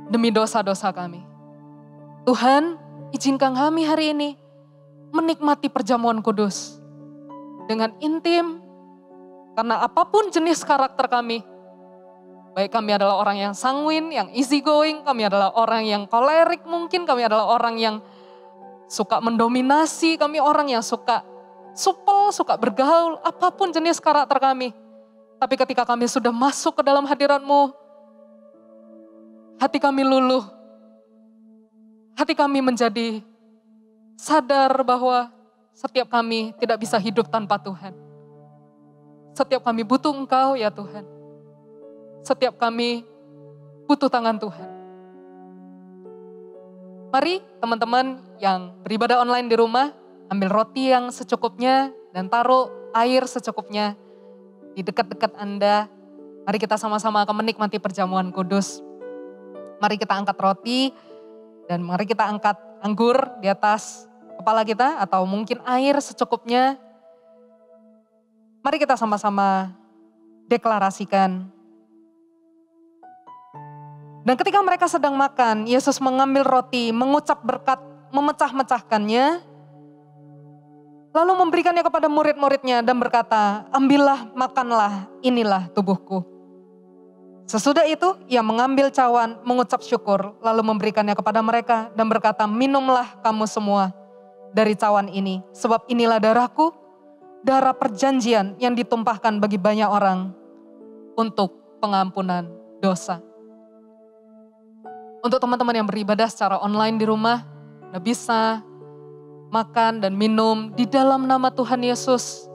Demi dosa-dosa kami. Tuhan, izinkan kami hari ini menikmati perjamuan kudus dengan intim, karena apapun jenis karakter kami, baik kami adalah orang yang sanguin, yang easy going, kami adalah orang yang kolerik mungkin, kami adalah orang yang suka mendominasi, kami orang yang suka supel, suka bergaul, apapun jenis karakter kami. Tapi ketika kami sudah masuk ke dalam hadirat-Mu, hati kami luluh, hati kami menjadi sadar bahwa setiap kami tidak bisa hidup tanpa Tuhan. Setiap kami butuh Engkau ya Tuhan. Setiap kami butuh tangan Tuhan. Mari teman-teman yang beribadah online di rumah, ambil roti yang secukupnya dan taruh air secukupnya di dekat-dekat Anda. Mari kita sama-sama akan menikmati perjamuan kudus. Mari kita angkat roti dan mari kita angkat anggur di atas kepala kita atau mungkin air secukupnya. Mari kita sama-sama deklarasikan. Dan ketika mereka sedang makan, Yesus mengambil roti, mengucap berkat, memecah-mecahkannya, lalu memberikannya kepada murid-muridnya dan berkata, ambillah, makanlah, inilah tubuhku. Sesudah itu, ia mengambil cawan, mengucap syukur, lalu memberikannya kepada mereka dan berkata, minumlah kamu semua dari cawan ini, sebab inilah darahku, darah perjanjian yang ditumpahkan bagi banyak orang untuk pengampunan dosa. Untuk teman-teman yang beribadah secara online di rumah, Anda bisa makan dan minum di dalam nama Tuhan Yesus.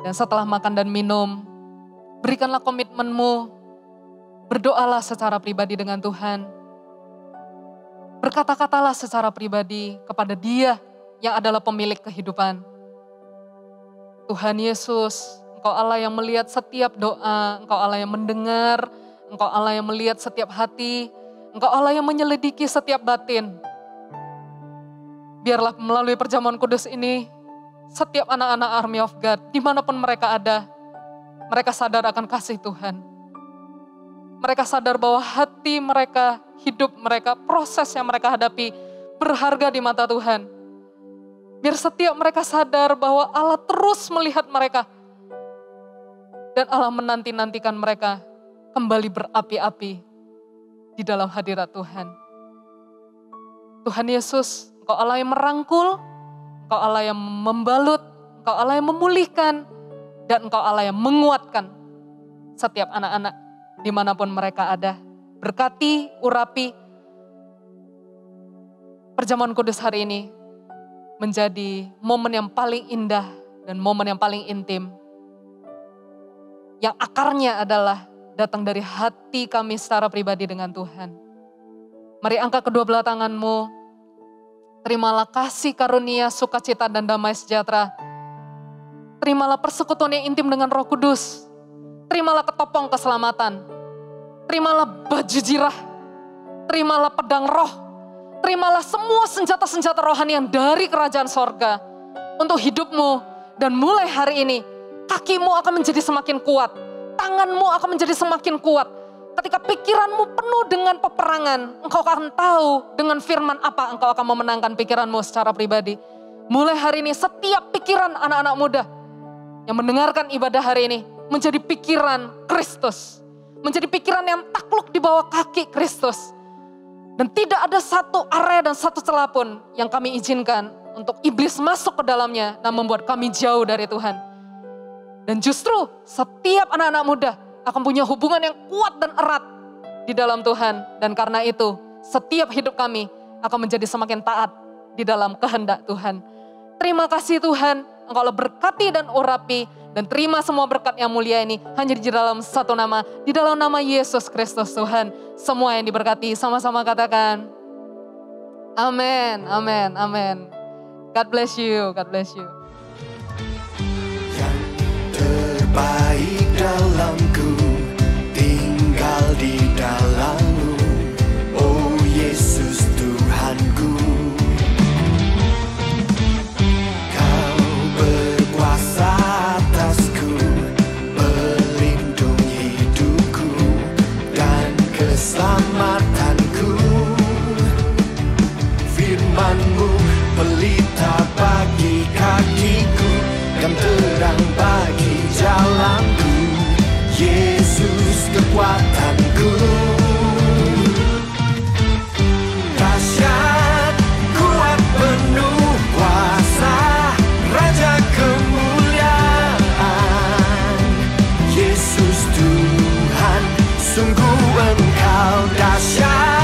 Dan setelah makan dan minum, berikanlah komitmenmu, berdoalah secara pribadi dengan Tuhan. Berkata-katalah secara pribadi kepada Dia yang adalah pemilik kehidupan. Tuhan Yesus, Engkau Allah yang melihat setiap doa, Engkau Allah yang mendengar, Engkau Allah yang melihat setiap hati, Engkau Allah yang menyelidiki setiap batin. Biarlah melalui perjamuan kudus ini, setiap anak-anak Army of God, dimanapun mereka ada, mereka sadar akan kasih Tuhan. Mereka sadar bahwa hati mereka, hidup mereka, proses yang mereka hadapi berharga di mata Tuhan. Biar setiap mereka sadar bahwa Allah terus melihat mereka. Dan Allah menanti-nantikan mereka kembali berapi-api di dalam hadirat Tuhan. Tuhan Yesus, Engkau Allah yang merangkul, Engkau Allah yang membalut, Engkau Allah yang memulihkan, dan Engkau Allah yang menguatkan setiap anak-anak dimanapun mereka ada. Berkati, urapi perjamuan kudus hari ini menjadi momen yang paling indah dan momen yang paling intim. Yang akarnya adalah datang dari hati kami secara pribadi dengan Tuhan. Mari angkat kedua belah tanganmu. Terimalah kasih karunia, sukacita dan damai sejahtera. Terimalah persekutuan yang intim dengan Roh Kudus. Terimalah ketopong keselamatan. Terimalah baju jirah. Terimalah pedang roh. Terimalah semua senjata-senjata rohani yang dari kerajaan sorga untuk hidupmu. Dan mulai hari ini, kakimu akan menjadi semakin kuat. Tanganmu akan menjadi semakin kuat. Ketika pikiranmu penuh dengan peperangan, engkau akan tahu dengan firman apa engkau akan memenangkan pikiranmu secara pribadi. Mulai hari ini, setiap pikiran anak-anak muda yang mendengarkan ibadah hari ini menjadi pikiran Kristus. Menjadi pikiran yang takluk di bawah kaki Kristus. Dan tidak ada satu area dan satu celah pun yang kami izinkan untuk iblis masuk ke dalamnya dan membuat kami jauh dari Tuhan. Dan justru setiap anak-anak muda akan punya hubungan yang kuat dan erat di dalam Tuhan. Dan karena itu setiap hidup kami akan menjadi semakin taat di dalam kehendak Tuhan. Terima kasih Tuhan, Engkau berkati dan urapi. Dan terima semua berkat yang mulia ini hanya di dalam satu nama. Di dalam nama Yesus Kristus Tuhan. Semua yang diberkati sama-sama katakan. Amin, amin, amin. God bless you, God bless you. Baik dalamku, tinggal di dalammu, oh Yesus Tuhanku. Kau berkuasa atasku, pelindung hidupku dan keselamatanku. Firman-Mu pelita bagi kakiku dan terang bagi jalanku, Yesus kekuatanku. Dahsyat, kuat, penuh kuasa, Raja kemuliaan, Yesus Tuhan, sungguh Engkau dahsyat.